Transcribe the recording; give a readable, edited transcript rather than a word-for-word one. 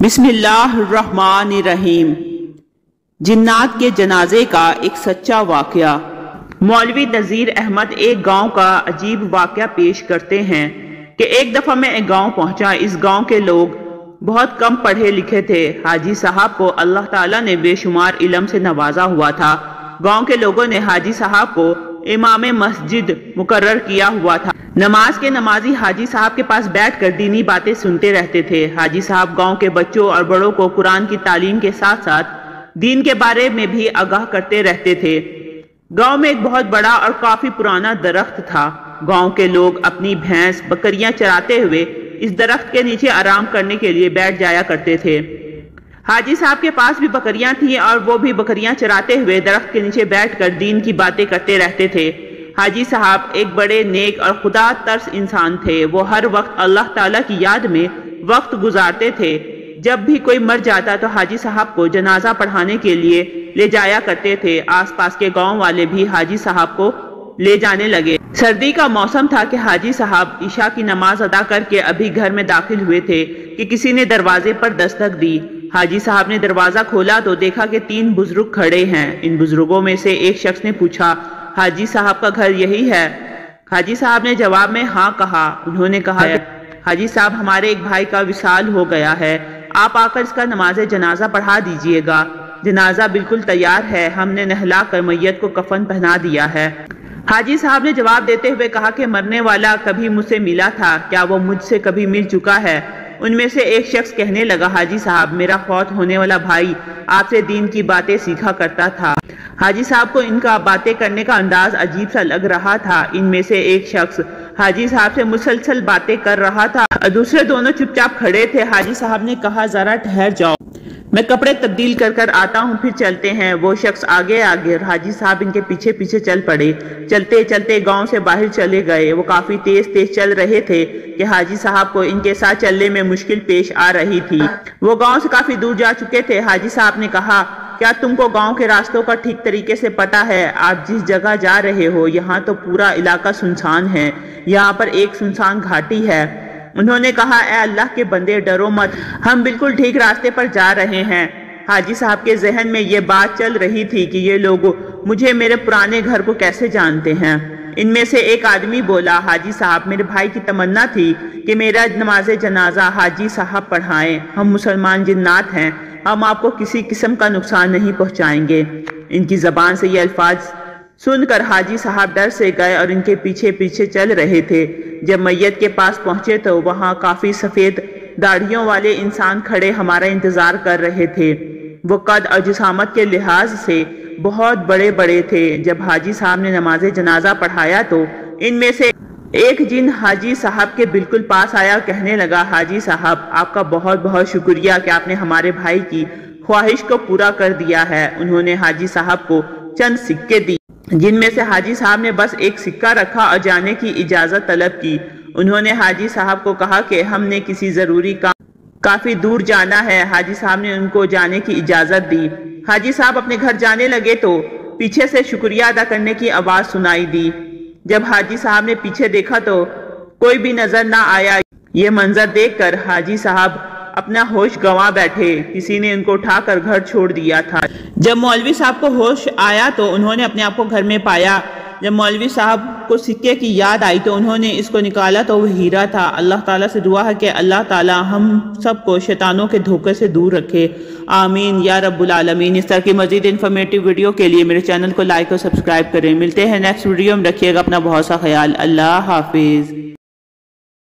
بسم اللہ الرحمن الرحیم۔ جنات کے جنازے کا ایک سچا واقعہ۔ مولوی نذیر احمد ایک گاؤں کا عجیب واقعہ پیش کرتے ہیں کہ ایک دفعہ میں ایک گاؤں پہنچا۔ اس گاؤں کے لوگ بہت کم پڑھے لکھے تھے۔ حاجی صاحب کو اللہ تعالیٰ نے بے شمار علم سے نوازا ہوا تھا۔ گاؤں کے لوگوں نے حاجی صاحب کو امام مسجد مقرر کیا ہوا تھا۔ نماز کے نمازی حاجی صاحب کے پاس بیٹھ کر دینی باتیں سنتے رہتے تھے۔ حاجی صاحب گاؤں کے بچوں اور بڑوں کو قرآن کی تعلیم کے ساتھ ساتھ دین کے بارے میں بھی آگاہ کرتے رہتے تھے۔ گاؤں میں ایک بہت بڑا اور کافی پرانا درخت تھا۔ گاؤں کے لوگ اپنی بھینس بکریاں چراتے ہوئے اس درخت کے نیچے آرام کرنے کے لیے بیٹھ جایا کرتے تھے۔ حاجی صاحب کے پاس بھی بکریاں تھیں اور وہ بھی بکریاں چراتے ہوئے درخت کے نیچے بیٹھ کر دین کی باتیں کرتے رہتے تھے۔ حاجی صاحب ایک بڑے نیک اور خدا ترس انسان تھے۔ وہ ہر وقت اللہ تعالیٰ کی یاد میں وقت گزارتے تھے۔ جب بھی کوئی مر جاتا تو حاجی صاحب کو جنازہ پڑھانے کے لیے لے جایا کرتے تھے۔ آس پاس کے گاؤں والے بھی حاجی صاحب کو لے جانے لگے۔ سردی کا موسم تھا کہ حاجی صاحب عشاء کی نماز ادا کر کے ابھی گھر میں داخل ہوئے تھے کہ کسی نے دروازے پر دستک دی۔ حاجی صاحب نے دروازہ کھولا تو دیکھا کہ 3 بزرگ کھڑے ہیں۔ ان بزرگوں میں سے ایک شخص نے پوچھا، حاجی صاحب کا گھر یہی ہے؟ حاجی صاحب نے جواب میں ہاں کہا۔ انہوں نے کہا، حاجی صاحب ہمارے ایک بھائی کا وصال ہو گیا ہے، آپ آ کر اس کا نماز جنازہ پڑھا دیجئے گا۔ جنازہ بالکل تیار ہے، ہم نے نہلا کر میت کو کفن پہنا دیا ہے۔ حاجی صاحب نے جواب دیتے ہوئے کہا کہ مرنے والا کبھی مجھ سے ملا تھا؟ کیا وہ مجھ سے کبھی مل چکا ہے؟ ان میں سے ایک شخص کہنے لگا، حاجی صاحب میرا فوت ہونے والا بھائی آپ سے دین کی باتیں سیکھا کرتا تھا۔ حاجی صاحب کو ان کا باتیں کرنے کا انداز عجیب سا لگ رہا تھا۔ ان میں سے ایک شخص حاجی صاحب سے مسلسل باتیں کر رہا تھا، دوسرے دونوں چپ چاپ کھڑے تھے۔ حاجی صاحب نے کہا، ذرا ٹھہر جاؤ، میں کپڑے تبدیل کر آتا ہوں، پھر چلتے ہیں۔ وہ شخص آگے اور حاجی صاحب ان کے پیچھے پیچھے چل پڑے۔ چلتے چلتے گاؤں سے باہر چلے گئے۔ وہ کافی تیز چل رہے تھے کہ حاجی صاحب کو ان کے ساتھ چلنے میں مشکل پیش آ رہی تھی۔ وہ گاؤں سے کافی دور جا چکے تھے۔ حاجی صاحب نے کہا، کیا تم کو گاؤں کے راستوں کا ٹھیک طریقے سے پتہ ہے؟ آپ جس جگہ جا رہے ہو یہاں تو پورا علاقہ سنسان ہے، یہاں پر ایک سنسان گھاٹی ہے۔ انہوں نے کہا، اے اللہ کے بندے ڈرو مت، ہم بالکل ٹھیک راستے پر جا رہے ہیں۔ حاجی صاحب کے ذہن میں یہ بات چل رہی تھی کہ یہ لوگ مجھے میرے پرانے گھر کو کیسے جانتے ہیں۔ ان میں سے ایک آدمی بولا، حاجی صاحب میرے بھائی کی تمنا تھی کہ میرا نماز جنازہ حاجی صاحب پڑھائیں۔ ہم مسلمان جنات ہیں، ہم آپ کو کسی قسم کا نقصان نہیں پہنچائیں گے۔ ان کی زبان سے یہ الفاظ سن کر حاجی صاحب ڈر سے گئے اور ان کے پیچھے پیچھے چل رہے تھے۔ جب میت کے پاس پہنچے تو وہاں کافی سفید داڑھیوں والے انسان کھڑے ہمارا انتظار کر رہے تھے۔ وہ قد اور جسامت کے لحاظ سے بہت بڑے بڑے تھے۔ جب حاجی صاحب نے نماز جنازہ پڑھایا تو ان میں سے ایک جن حاجی صاحب کے بالکل پاس آیا، کہنے لگا، حاجی صاحب آپ کا بہت بہت شکریہ کہ آپ نے ہمارے بھائی کی خواہش کو پورا کر دیا ہے۔ انہوں نے حاجی صاحب کو چند سکے دی، جن میں سے حاجی صاحب نے بس ایک سکہ رکھا اور جانے کی اجازت طلب کی۔ انہوں نے حاجی صاحب کو کہا کہ ہم نے کسی ضروری کام کافی دور جانا ہے۔ حاجی صاحب نے ان کو جانے کی اجازت دی۔ حاجی صاحب اپنے گھر جانے لگے تو پیچھے سے شکریہ ادا کرنے کی آواز سنائی دی۔ جب حاجی صاحب نے پیچھے دیکھا تو کوئی بھی نظر نہ آیا۔ یہ منظر دیکھ کر حاجی صاحب اپنا ہوش گنوا بیٹھے، کسی نے ان کو اٹھا کر گھر چھوڑ دیا تھا۔ جب مولوی صاحب کو ہوش آیا تو انہوں نے اپنے آپ کو گھر میں پایا۔ جب مولوی صاحب کو سکے کی یاد آئی تو انہوں نے اس کو نکالا تو وہ ہیرا تھا۔ اللہ تعالیٰ سے دعا ہے کہ اللہ تعالیٰ ہم سب کو شیطانوں کے دھوکے سے دور رکھے، آمین یا رب العالمین۔ اس طرح کی مزید انفارمیٹیو ویڈیو کے لیے میرے چینل کو لائک اور سبسکرائب کریں۔ ملتے ہیں نیکسٹ ویڈیو میں، رکھیے گا اپنا بہت سا خیال۔ اللہ حافظ۔